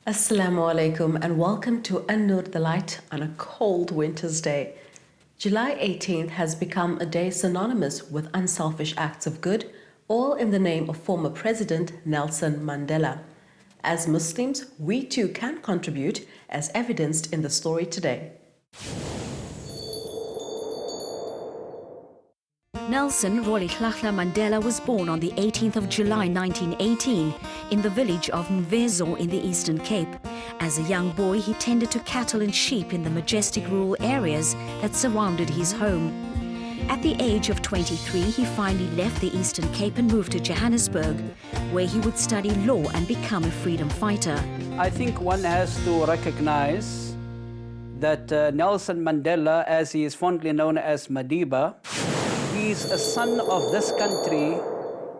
Assalamu alaikum and welcome to An Nur the Light on a cold winter's day. July 18th has become a day synonymous with unselfish acts of good, all in the name of former President Nelson Mandela. As Muslims, we too can contribute, as evidenced in the story today. Nelson Rolihlahla Mandela was born on the 18th of July 1918 in the village of Mvezo in the Eastern Cape. As a young boy, he tended to cattle and sheep in the majestic rural areas that surrounded his home. At the age of 23, he finally left the Eastern Cape and moved to Johannesburg, where he would study law and become a freedom fighter. I think one has to recognize that Nelson Mandela, as he is fondly known as Madiba, is a son of this country,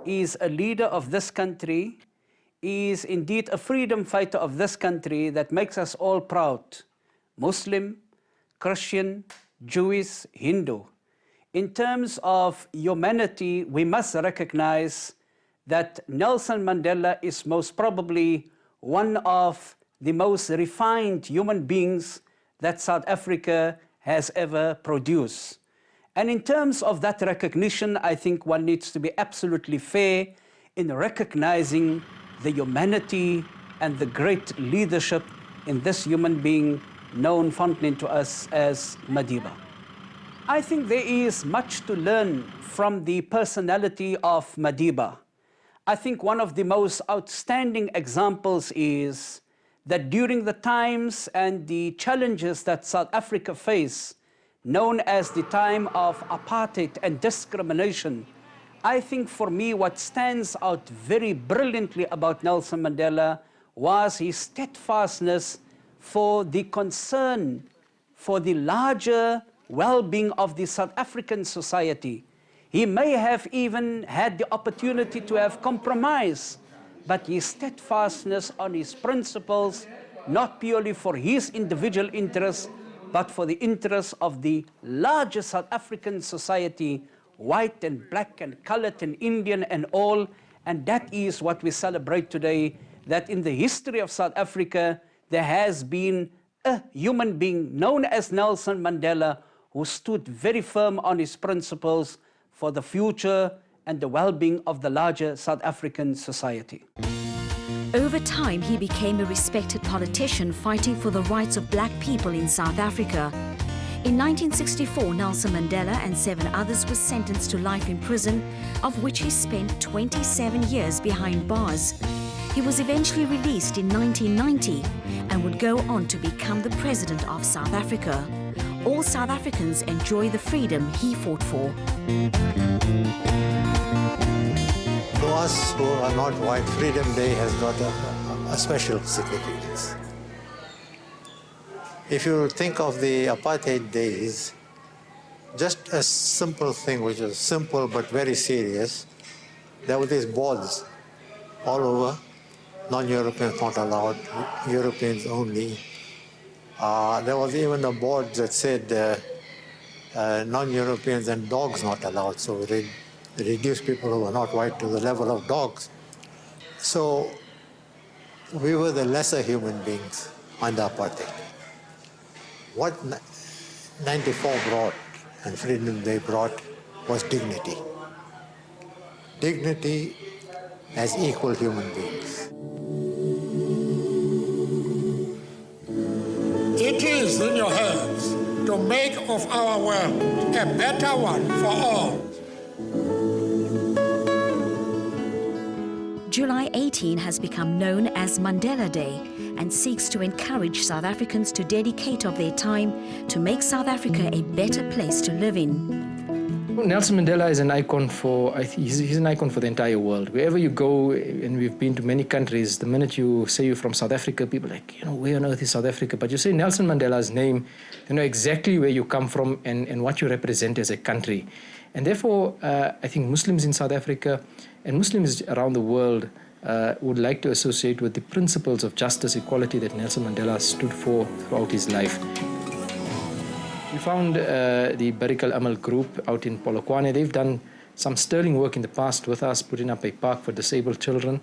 is a leader of this country, is indeed a freedom fighter of this country that makes us all proud. Muslim, Christian, Jewish, Hindu. In terms of humanity, we must recognize that Nelson Mandela is most probably one of the most refined human beings that South Africa has ever produced. And in terms of that recognition, I think one needs to be absolutely fair in recognizing the humanity and the great leadership in this human being known fondly to us as Madiba. I think there is much to learn from the personality of Madiba. I think one of the most outstanding examples is that during the times and the challenges that South Africa faced, known as the time of apartheid and discrimination, I think for me what stands out very brilliantly about Nelson Mandela was his steadfastness for the concern for the larger well-being of the South African society. He may have even had the opportunity to have compromised, but his steadfastness on his principles, not purely for his individual interests, but for the interests of the larger South African society, white and black and colored and Indian and all. And that is what we celebrate today, that in the history of South Africa, there has been a human being known as Nelson Mandela who stood very firm on his principles for the future and the well-being of the larger South African society. Over time, he became a respected politician fighting for the rights of black people in South Africa. In 1964, Nelson Mandela and 7 others were sentenced to life in prison, of which he spent 27 years behind bars. He was eventually released in 1990 and would go on to become the president of South Africa. All South Africans enjoy the freedom he fought for. To us who are not white, Freedom Day has got a special significance. If you think of the apartheid days, just a simple thing, which is simple but very serious, there were these boards all over, non-Europeans not allowed, Europeans only. There was even a board that said non-Europeans and dogs not allowed, so reduce people who were not white to the level of dogs. So we were the lesser human beings under apartheid. What 94 brought and Freedom Day brought was dignity. Dignity as equal human beings. It is in your hands to make of our world a better one for all. July 18 has become known as Mandela Day and seeks to encourage South Africans to dedicate of their time to make South Africa a better place to live in. Nelson Mandela is an icon for, he's an icon for the entire world. Wherever you go, and we've been to many countries, the minute you say you're from South Africa, people are like, where on earth is South Africa? But you say Nelson Mandela's name, they know exactly where you come from and what you represent as a country. And therefore, I think Muslims in South Africa and Muslims around the world would like to associate with the principles of justice, equality that Nelson Mandela stood for throughout his life. We found the Barikal Amal group out in Polokwane. They've done some sterling work in the past with us, putting up a park for disabled children.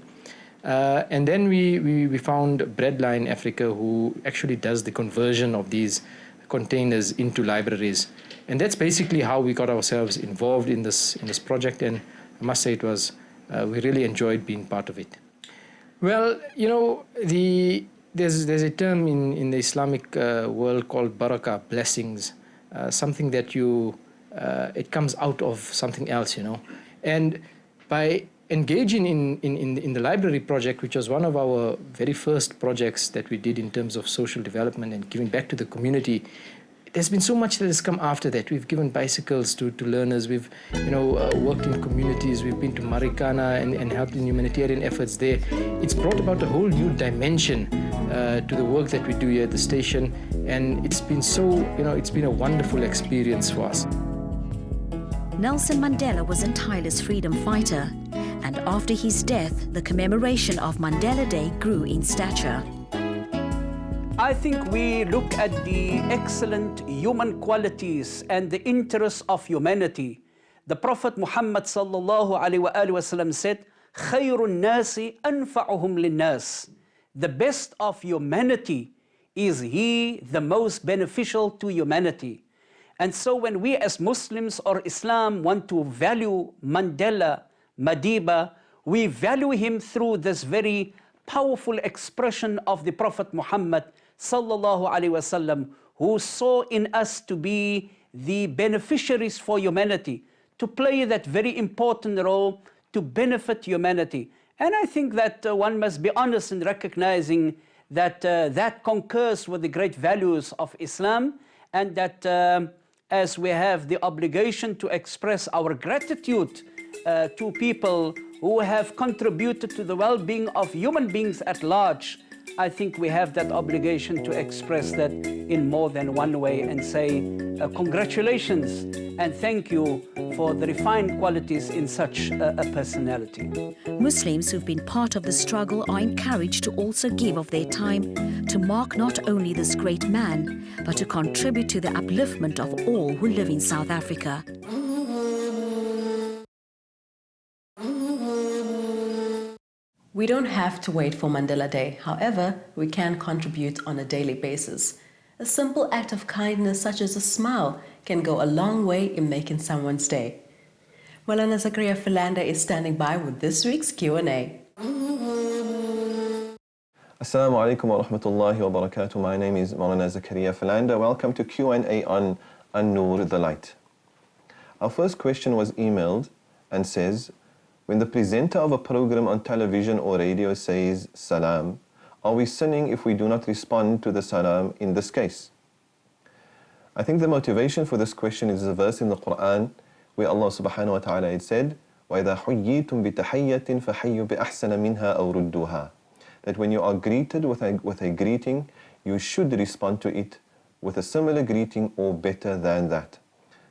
And then we found Breadline Africa, who actually does the conversion of these containers into libraries. And that's basically how we got ourselves involved in this project. And I must say we really enjoyed being part of it. Well, you know, there's a term in the Islamic world called barakah, blessings, something that it comes out of something else, you know. And by engaging in the library project, which was one of our very first projects that we did in terms of social development and giving back to the community, there's been so much that has come after that. We've given bicycles to learners. We've, worked in communities. We've been to Marikana and helped in humanitarian efforts there. It's brought about a whole new dimension to the work that we do here at the station, and it's been it's been a wonderful experience for us. Nelson Mandela was a tireless freedom fighter, and after his death, the commemoration of Mandela Day grew in stature. I think we look at the excellent human qualities and the interests of humanity. The Prophet Muhammad sallallahu alaihi wasallam said, خَيْرُ النَّاسِ أَنْفَعُهُمْ لِلنَّاسِ. The best of humanity is he the most beneficial to humanity. And so when we as Muslims or Islam want to value Mandela, Madiba, we value him through this very powerful expression of the Prophet Muhammad sallallahu alaihi wasallam, who saw in us to be the beneficiaries for humanity, to play that very important role to benefit humanity. And I think that one must be honest in recognizing that that concurs with the great values of Islam, and that as we have the obligation to express our gratitude to people who have contributed to the well-being of human beings at large, I think we have that obligation to express that in more than one way and say congratulations and thank you for the refined qualities in such a personality. Muslims who've been part of the struggle are encouraged to also give of their time to mark not only this great man, but to contribute to the upliftment of all who live in South Africa. We don't have to wait for Mandela Day. However, we can contribute on a daily basis. A simple act of kindness such as a smile can go a long way in making someone's day. Maulana Zakaria Philander is standing by with this week's Q&A. Assalamu alaikum wa rahmatullahi wa barakatuh. My name is Maulana Zakaria Philander. Welcome to Q&A on An Nur the Light. Our first question was emailed and says, when the presenter of a program on television or radio says Salam, are we sinning if we do not respond to the Salam in this case? I think the motivation for this question is a verse in the Quran where Allah subhanahu wa ta'ala had said, وَإِذَا حُيِّيتُم بِتَحِيَّةٍ فَحَيُّوا بِأَحْسَنَ مِنْهَا أَوْ رُدُّوهَا. That when you are greeted with a greeting, you should respond to it with a similar greeting or better than that.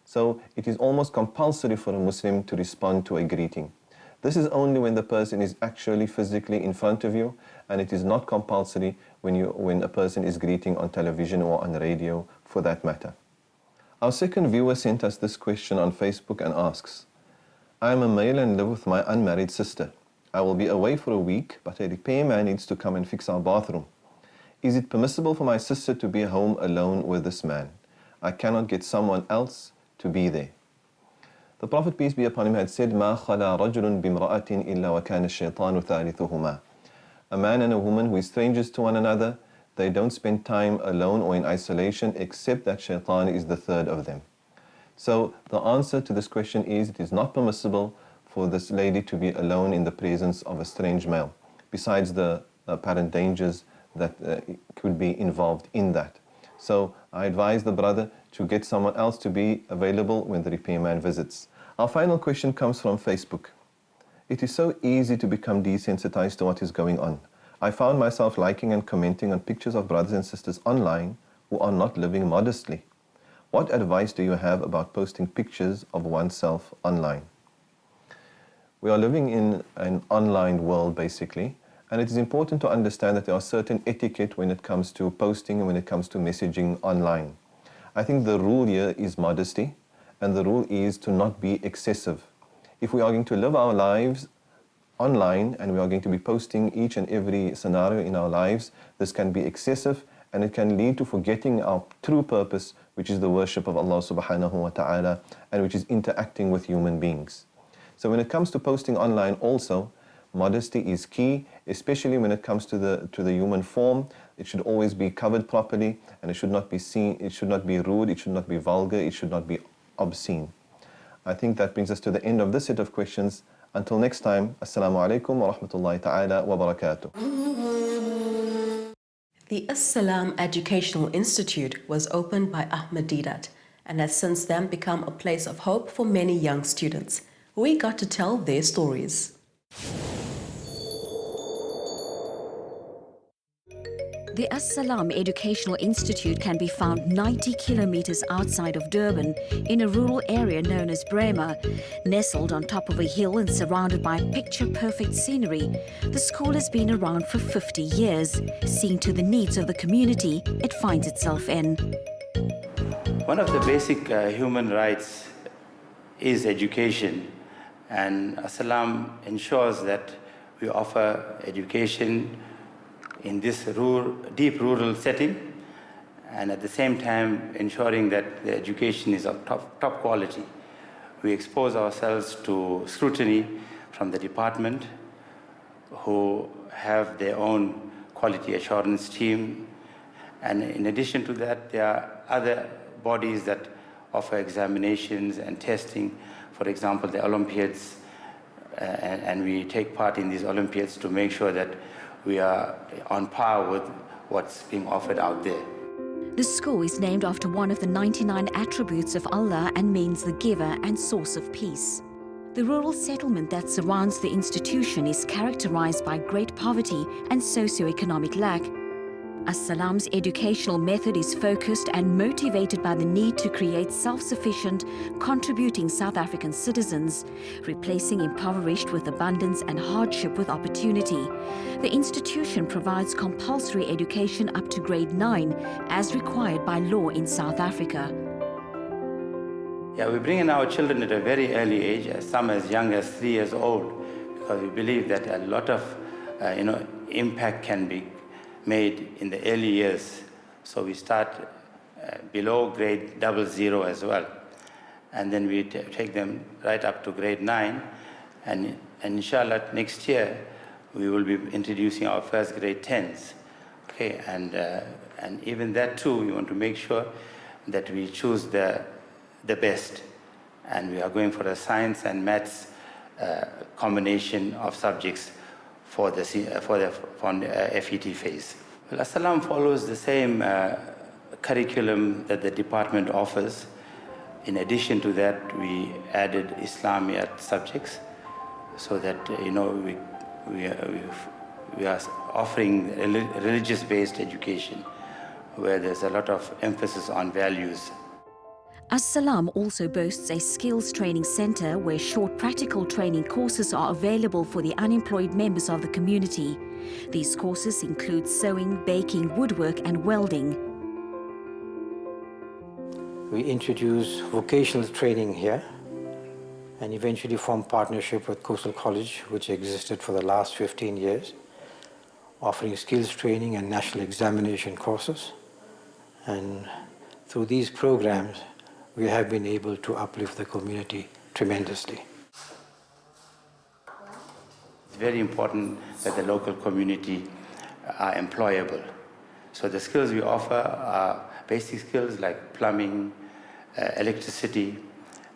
So it is almost compulsory for a Muslim to respond to a greeting. This is only when the person is actually physically in front of you, and it is not compulsory when a person is greeting on television or on radio for that matter. Our second viewer sent us this question on Facebook and asks, I am a male and live with my unmarried sister. I will be away for a week, but a repairman needs to come and fix our bathroom. Is it permissible for my sister to be home alone with this man? I cannot get someone else to be there. The Prophet, peace be upon him, had said, مَا خَلَى رَجُلٌ بِامْرَأَةٍ إِلَّا وَكَانَ الشَّيْطَانُ ثَالِثُهُمَا. A man and a woman who is strangers to one another, they don't spend time alone or in isolation except that shaitan is the third of them. So the answer to this question is, it is not permissible for this lady to be alone in the presence of a strange male, besides the apparent dangers that could be involved in that. So I advise the brother to get someone else to be available when the repairman visits. Our final question comes from Facebook. It is so easy to become desensitized to what is going on. I found myself liking and commenting on pictures of brothers and sisters online who are not living modestly. What advice do you have about posting pictures of oneself online? We are living in an online world basically, and it is important to understand that there are certain etiquette when it comes to posting and when it comes to messaging online. I think the rule here is modesty, and the rule is to not be excessive. If we are going to live our lives online and we are going to be posting each and every scenario in our lives, this can be excessive and it can lead to forgetting our true purpose, which is the worship of Allah subhanahu wa ta'ala and which is interacting with human beings. So when it comes to posting online also, modesty is key, especially when it comes to the human form. It should always be covered properly and it should not be seen, it should not be rude, it should not be vulgar, it should not be obscene. I think that brings us to the end of this set of questions. Until next time, Assalamu alaikum wa rahmatullahi ta'ala wa barakatuh. The Salam Educational Institute was opened by Ahmed Didat and has since then become a place of hope for many young students. We got to tell their stories. The Salam Educational Institute can be found 90 kilometers outside of Durban in a rural area known as Bremer. Nestled on top of a hill and surrounded by picture-perfect scenery, the school has been around for 50 years, seeing to the needs of the community it finds itself in. One of the basic human rights is education, and Salam ensures that we offer education in this deep rural setting, and at the same time ensuring that the education is of top quality. We expose ourselves to scrutiny from the department, who have their own quality assurance team, and in addition to that, there are other bodies that offer examinations and testing. For example, the Olympiads, and we take part in these Olympiads to make sure that we are on par with what's being offered out there. The school is named after one of the 99 attributes of Allah and means the giver and source of peace. The rural settlement that surrounds the institution is characterized by great poverty and socio-economic lack. Salam's educational method is focused and motivated by the need to create self-sufficient, contributing South African citizens, replacing impoverished with abundance and hardship with opportunity. The institution provides compulsory education up to grade 9, as required by law in South Africa. Yeah, we bring in our children at a very early age, some as young as 3 years old, because we believe that a lot of impact can be made in the early years. So we start below grade 00 as well. And then we take them right up to grade 9. And inshallah, next year, we will be introducing our first grade 10s. Okay, and even that too, we want to make sure that we choose the best. And we are going for a science and maths combination of subjects for the FET phase. Well, Salam follows the same curriculum that the department offers. In addition to that, we added Islamiyat subjects, so that we are offering religious-based education, where there's a lot of emphasis on values. Salam also boasts a skills training center where short practical training courses are available for the unemployed members of the community. These courses include sewing, baking, woodwork and welding. We introduce vocational training here and eventually formed partnership with Coastal College, which existed for the last 15 years, offering skills training and national examination courses. And through these programs, we have been able to uplift the community tremendously. It's very important that the local community are employable. So the skills we offer are basic skills like plumbing, electricity,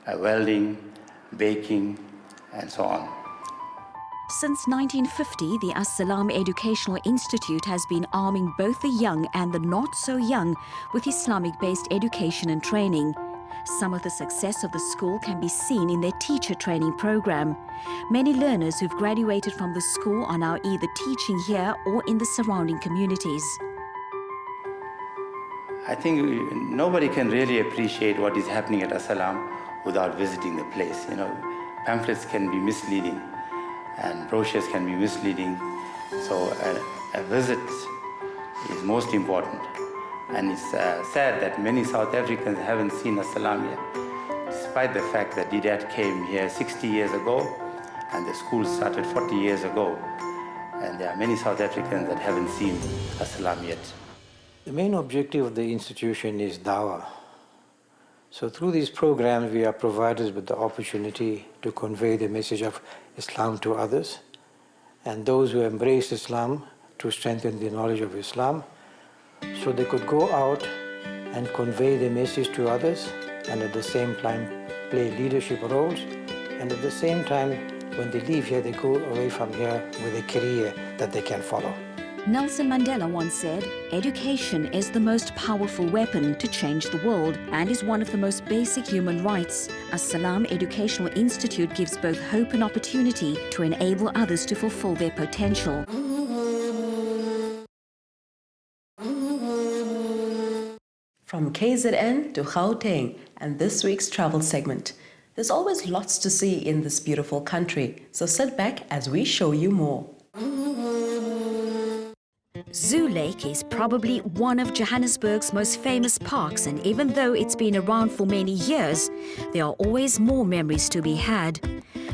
welding, baking, and so on. Since 1950, the Salam Educational Institute has been arming both the young and the not so young with Islamic-based education and training. Some of the success of the school can be seen in their teacher training program. Many learners who've graduated from the school are now either teaching here or in the surrounding communities. I think nobody can really appreciate what is happening at Salam without visiting the place. Pamphlets can be misleading and brochures can be misleading. So a visit is most important. And it's sad that many South Africans haven't seen Salam yet, despite the fact that Didat came here 60 years ago and the school started 40 years ago. And there are many South Africans that haven't seen a Salam yet. The main objective of the institution is dawah. So through these programs, we are provided with the opportunity to convey the message of Islam to others, and those who embrace Islam to strengthen the knowledge of Islam, so they could go out and convey the message to others, and at the same time play leadership roles, and at the same time, when they leave here, they go away from here with a career that they can follow. Nelson Mandela once said, "Education is the most powerful weapon to change the world and is one of the most basic human rights. A Salam Educational Institute gives both hope and opportunity to enable others to fulfill their potential." From KZN to Gauteng and this week's travel segment. There's always lots to see in this beautiful country, so sit back as we show you more. Zoo Lake is probably one of Johannesburg's most famous parks, and even though it's been around for many years, there are always more memories to be had.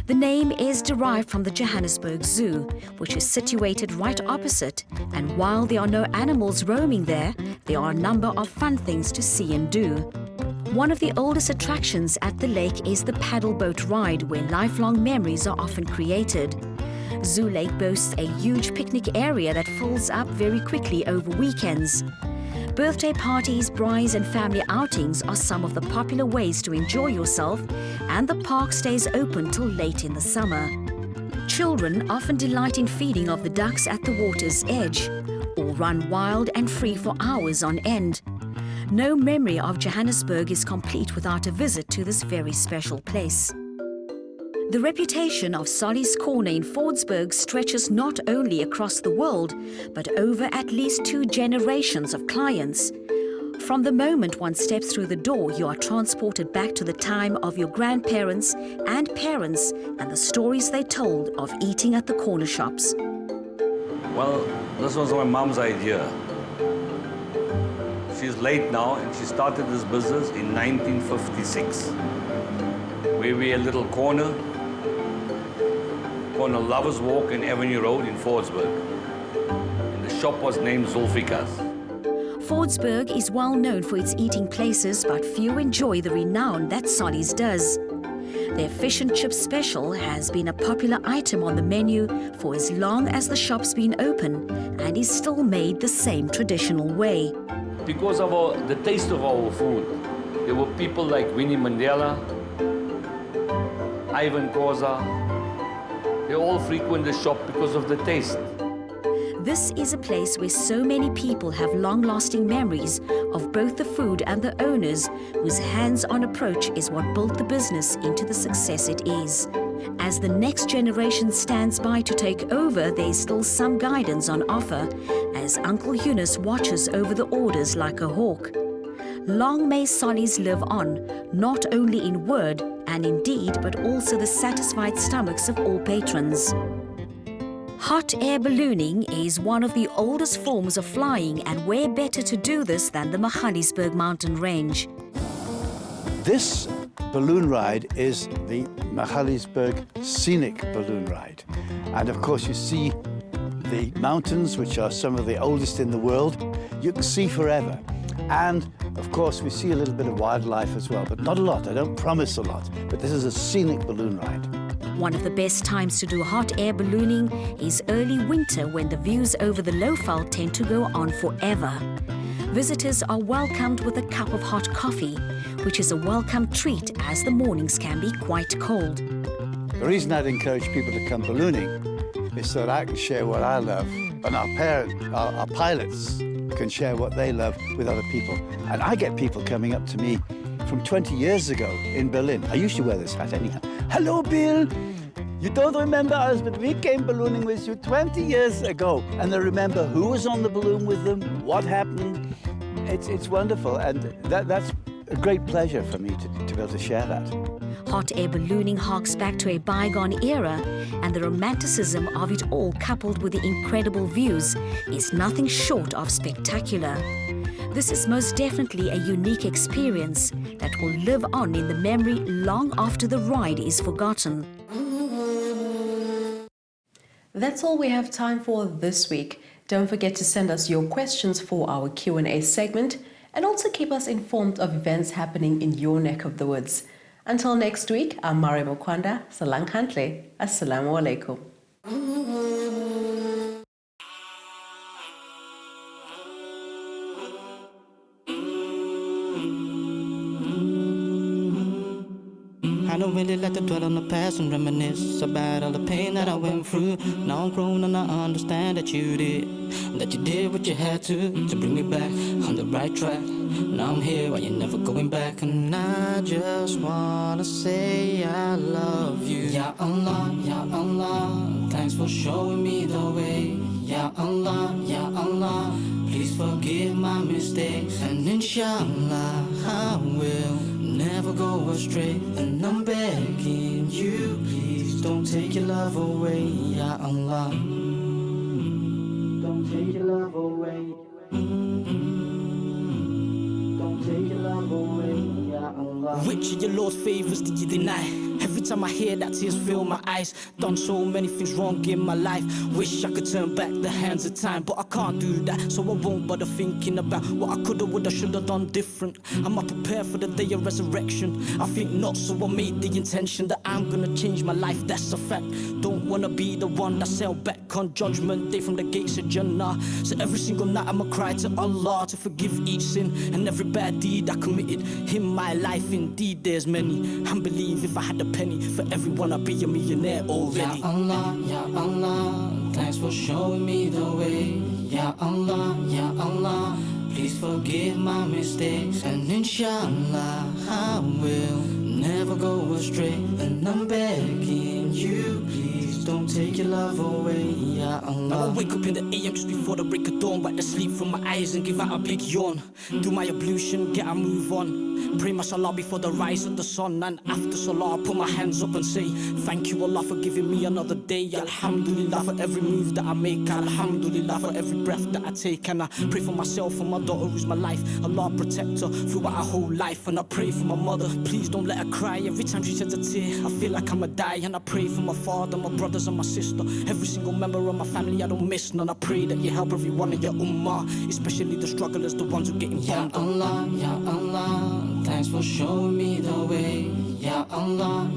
The name is derived from the Johannesburg Zoo, which is situated right opposite, and while there are no animals roaming there are a number of fun things to see and do. One of the oldest attractions at the lake is the paddle boat ride, where lifelong memories are often created. Zoo Lake boasts a huge picnic area that fills up very quickly over weekends. Birthday parties, brides and family outings are some of the popular ways to enjoy yourself, and the park stays open till late in the summer. Children often delight in feeding of the ducks at the water's edge, or run wild and free for hours on end. No memory of Johannesburg is complete without a visit to this very special place. The reputation of Solly's Corner in Fordsburg stretches not only across the world, but over at least 2 generations of clients. From the moment one steps through the door, you are transported back to the time of your grandparents and parents and the stories they told of eating at the corner shops. Well, this was my mom's idea. She's late now, and she started this business in 1956. Where we had a little corner Lovers Walk in Avenue Road in Fordsburg. And the shop was named Zulfika's. Fordsburg is well known for its eating places, but few enjoy the renown that Solly's does. Their fish and chip special has been a popular item on the menu for as long as the shop's been open, and is still made the same traditional way. Because of the taste of our food, there were people like Winnie Mandela, Ivan Khoza. They all frequent the shop because of the taste. This is a place where so many people have long-lasting memories of both the food and the owners, whose hands-on approach is what built the business into the success it is. As the next generation stands by to take over, there is still some guidance on offer, as Uncle Eunice watches over the orders like a hawk. Long may Solly's live on, not only in word and in deed, but also the satisfied stomachs of all patrons. Hot air ballooning is one of the oldest forms of flying, and where better to do this than the Johannesburg mountain range. This balloon ride is the Johannesburg Scenic Balloon Ride. And of course you see the mountains, which are some of the oldest in the world. You can see forever. And of course we see a little bit of wildlife as well, but not a lot. I don't promise a lot, but this is a scenic balloon ride. One of the best times to do hot air ballooning is early winter, when the views over the Lowveld tend to go on forever. Visitors are welcomed with a cup of hot coffee, which is a welcome treat as the mornings can be quite cold. The reason I'd encourage people to come ballooning is so that I can share what I love, and our pilots can share what they love with other people. And I get people coming up to me from 20 years ago in Berlin. I used to wear this hat anyhow. "Hello, Bill. You don't remember us, but we came ballooning with you 20 years ago." And they remember who was on the balloon with them, what happened. It's wonderful, and that's a great pleasure for me to be able to share that. Hot air ballooning harks back to a bygone era, and the romanticism of it all, coupled with the incredible views, is nothing short of spectacular. This is most definitely a unique experience that will live on in the memory long after the ride is forgotten. That's all we have time for this week. Don't forget to send us your questions for our Q&A segment and also keep us informed of events happening in your neck of the woods. Until next week, I'm Mari Mokwanda, Salam Hantle. Assalamu alaikum. I don't really like to dwell on the past and reminisce about all the pain that I went through. Now I'm grown and I understand that you did what you had to bring me back on the right track. Now I'm here while you're never going back, and I just wanna say I love you. Ya Allah, thanks for showing me the way. Ya Allah, please forgive my mistakes, and inshallah I will never go astray. And I'm begging you, please don't take your love away. Ya Allah, don't take your love away. Don't take your love away, Ya Allah. Which of your Lord's favors did you deny? Every time I hear that, tears fill my eyes. Done so many things wrong in my life. Wish I could turn back the hands of time, but I can't do that, so I won't bother thinking about what I coulda, woulda, shoulda done different. Am I prepared for the day of resurrection? I think not, so I made the intention that I'm gonna change my life, that's a fact. Don't wanna be the one that sail back on judgment day from the gates of Jannah. So every single night I'ma cry to Allah to forgive each sin and every bad deed I committed in my life. Indeed there's many, and believe if I had a penny for everyone I'd be a millionaire already. Ya Allah, thanks for showing me the way. Ya Allah, please forgive my mistakes, and inshallah I will never go astray. And I'm begging you, please don't take your love away. Ya Allah. Now I wake up in the AM just before the break of dawn, wipe the sleep from my eyes and give out a big yawn. Do my ablution, get a move on. Pray my salah before the rise of the sun, and after salah I put my hands up and say, thank you Allah for giving me another day. Alhamdulillah for every move that I make. Alhamdulillah for every breath that I take. And I pray for myself and my daughter who's my life. Allah protect her throughout her whole life. And I pray for my mother, please don't let her cry. Every time she sheds a tear I feel like I'ma die. And I pray for my father, my brothers and my sister, every single member of my family I don't miss none. I pray that you help every one of your ummah, especially the strugglers, the ones who getting bombed. Ya Allah, thanks for showing me the way. Ya Allah,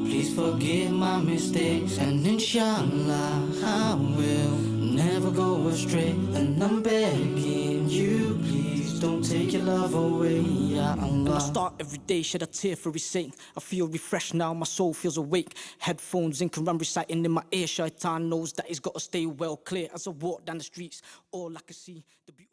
please forgive my mistakes, and inshallah I will never go astray. And I'm begging you, please don't take your love away. Ya Allah. And I start every day, shed a tear for his sake. I feel refreshed now, my soul feels awake. Headphones in Quran reciting in my ear. Shaitan knows that he's got to stay well clear. As I walk down the streets, all I can see the beauty.